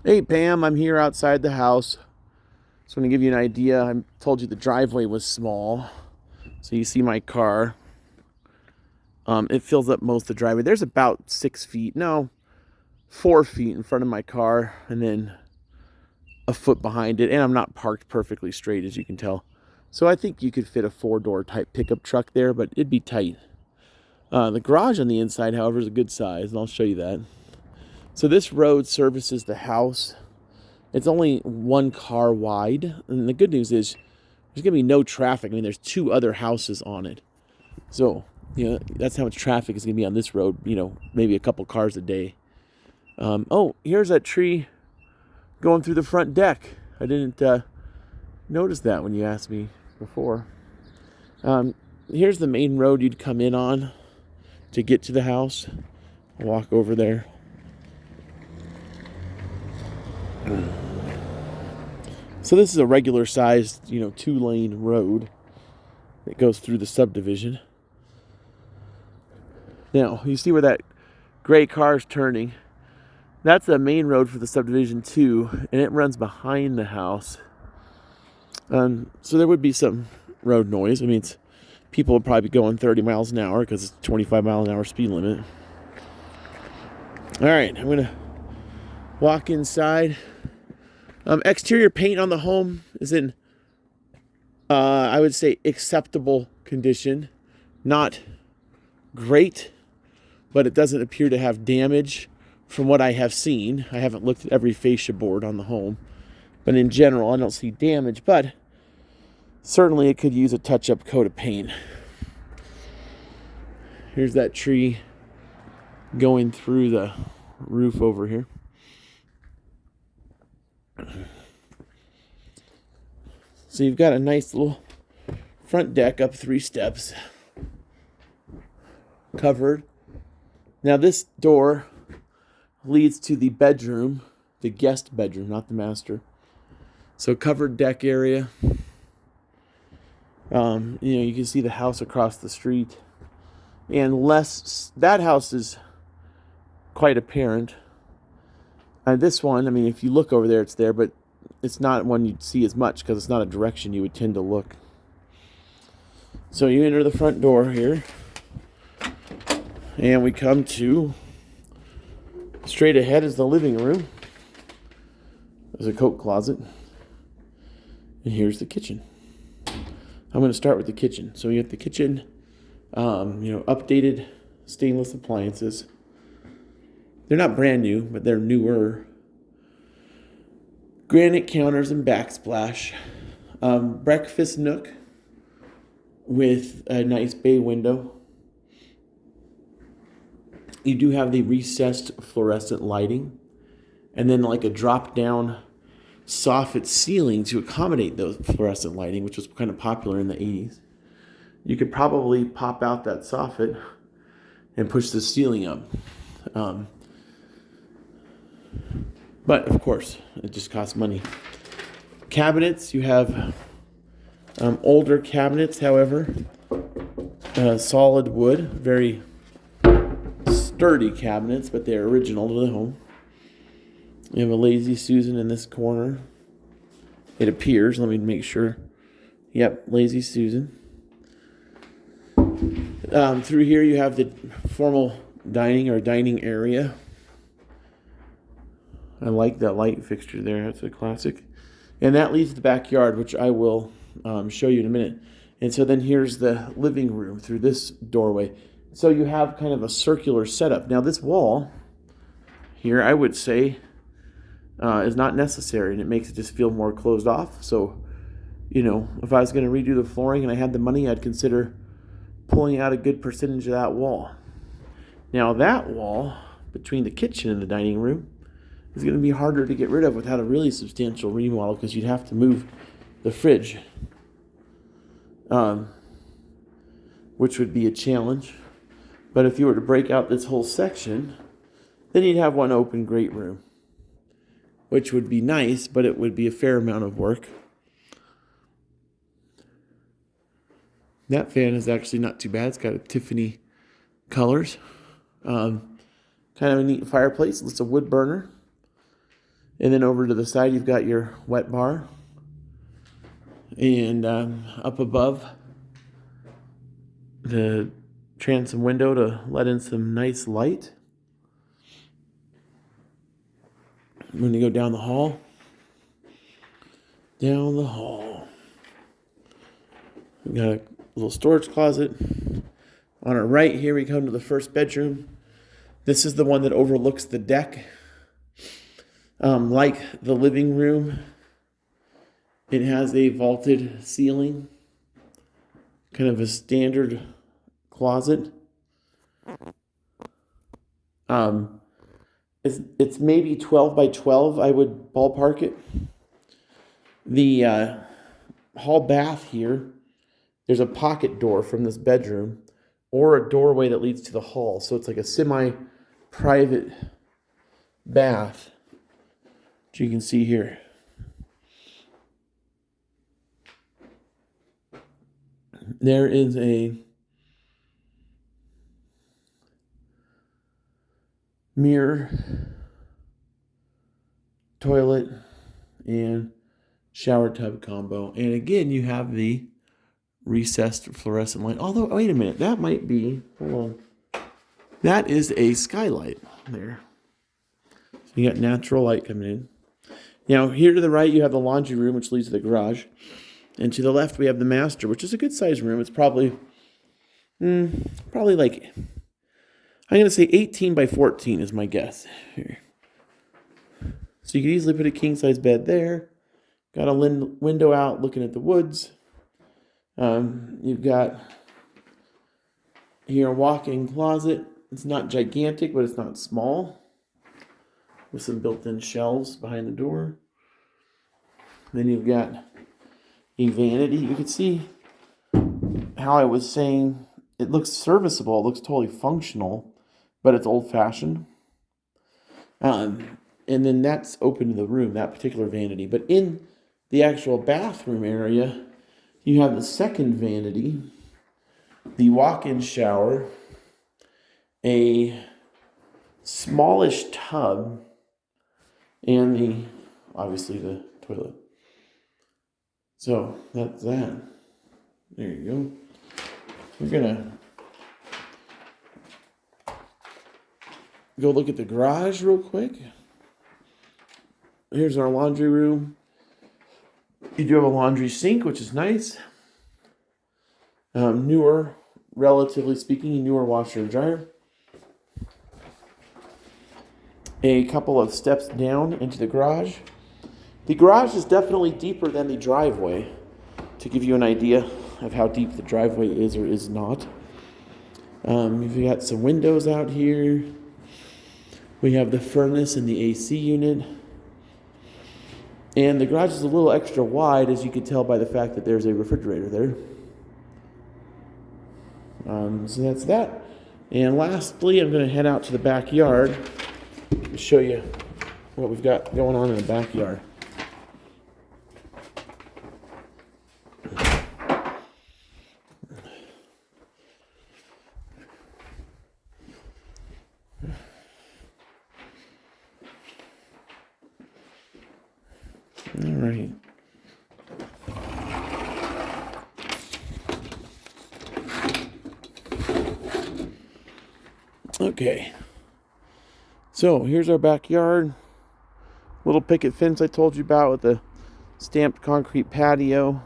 Hey Pam, I'm here outside the house. Just want to give you an idea. I told you the driveway was small. So you see my car. It fills up most of the driveway. There's about 6 feet, no, 4 feet in front of my car, and then a foot behind it. And I'm not parked perfectly straight, as you can tell. So I think you could fit a four-door type pickup truck there, but it'd be tight. The garage on the inside, however, is a good size, and I'll show you that. So this road services the house. It's only one car wide, and the good news is there's gonna be no traffic. I mean, there's two other houses on it, so that's how much traffic is gonna be on this road. Maybe a couple cars a day. Oh, here's that tree going through the front deck. I didn't notice that when you asked me before. Here's the main road you'd come in on to get to the house. I'll walk over there. So this is a regular sized, 2-lane road that goes through the subdivision. Now, you see where that gray car is turning. That's the main road for the subdivision too, and it runs behind the house. So there would be some road noise. I mean, people would probably be going 30 miles an hour because it's 25 mile an hour speed limit. All right, I'm gonna walk inside. Exterior paint on the home is in, I would say, acceptable condition. Not great, but it doesn't appear to have damage from what I have seen. I haven't looked at every fascia board on the home, but in general, I don't see damage, but certainly it could use a touch-up coat of paint. Here's that tree going through the roof over here. So you've got a nice little front deck up 3 steps, covered. Now this door leads to the bedroom, the guest bedroom, not the master. So covered deck area. You can see the house across the street, and that house is quite apparent. This one, I mean, if you look over there, it's there, but it's not one you'd see as much because it's not a direction you would tend to look. So you enter the front door here, and we come to, straight ahead is the living room. There's a coat closet, and here's the kitchen. I'm going to start with the kitchen. So you have the kitchen, updated stainless appliances. They're not brand new, but they're newer. Granite counters and backsplash. Breakfast nook with a nice bay window. You do have the recessed fluorescent lighting, and then like a drop-down soffit ceiling to accommodate those fluorescent lighting, which was kind of popular in the 80s. You could probably pop out that soffit and push the ceiling up. But of course, it just costs money. Cabinets, you have older cabinets, however, solid wood, very sturdy cabinets, but they're original to the home. You have a Lazy Susan in this corner. It appears. Let me make sure. Yep, Lazy Susan. Through here you have the formal dining area. I like that light fixture there. That's a classic. And that leads to the backyard, which I will show you in a minute. And so then here's the living room through this doorway. So you have kind of a circular setup. Now this wall here, I would say, is not necessary, and it makes it just feel more closed off. So, if I was going to redo the flooring and I had the money, I'd consider pulling out a good percentage of that wall. Now that wall between the kitchen and the dining room is going to be harder to get rid of without a really substantial remodel, because you'd have to move the fridge, which would be a challenge. But if you were to break out this whole section, then you'd have one open great room, which would be nice, but it would be a fair amount of work. That fan is actually not too bad. It's got a Tiffany colors. Kind of a neat fireplace. It's a wood burner. And then over to the side, you've got your wet bar. And up above, the transom window to let in some nice light. I'm going to go down the hall. Down the hall. We've got a little storage closet. On our right here, we come to the first bedroom. This is the one that overlooks the deck. Like the living room, it has a vaulted ceiling, kind of a standard closet. It's maybe 12 by 12, I would ballpark it. The hall bath here, there's a pocket door from this bedroom or a doorway that leads to the hall. So it's like a semi-private bath, which you can see here. There is a mirror, toilet, and shower tub combo. And again, you have the recessed fluorescent light. Although, wait a minute, that might be, hold on. That is a skylight there. So you got natural light coming in. Now, here to the right, you have the laundry room, which leads to the garage. And to the left, we have the master, which is a good sized room. It's probably like, I'm going to say 18 by 14 is my guess. Here. So you could easily put a king size bed there. Got a window out looking at the woods. You've got here a walk-in closet. It's not gigantic, but it's not small. With some built-in shelves behind the door. Then you've got a vanity. You can see how I was saying it looks serviceable. It looks totally functional, but it's old-fashioned. And then that's open to the room, that particular vanity. But in the actual bathroom area, you have the second vanity, the walk-in shower, a smallish tub, and obviously the toilet. So that's that. There you go. We're gonna go look at the garage real quick. Here's our laundry room. You do have a laundry sink, which is nice. Newer, relatively speaking, newer washer and dryer. A couple of steps down into the garage. The garage is definitely deeper than the driveway, to give you an idea of how deep the driveway is or is not. We've got some windows out here. We have the furnace and the AC unit. And the garage is a little extra wide, as you can tell by the fact that there's a refrigerator there. So that's that. And lastly, I'm going to head out to the backyard to show you what we've got going on in the backyard. All right. Okay. So here's our backyard. Little picket fence I told you about with the stamped concrete patio.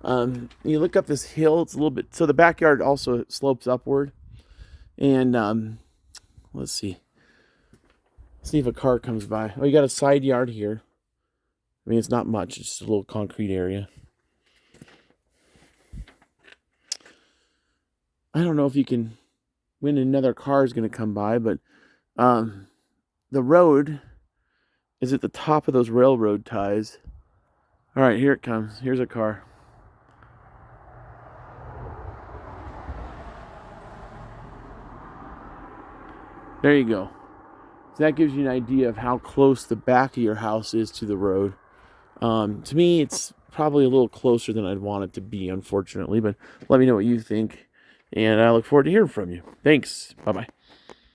You look up this hill, it's a little bit, so the backyard also slopes upward. And let's see. See if a car comes by. Oh, you got a side yard here. I mean, it's not much. It's just a little concrete area. I don't know if you can, when another car is going to come by, but the road is at the top of those railroad ties. All right, here it comes. Here's a car. There you go. So that gives you an idea of how close the back of your house is to the road. To me, it's probably a little closer than I'd want it to be, unfortunately. But let me know what you think. And I look forward to hearing from you. Thanks. Bye-bye.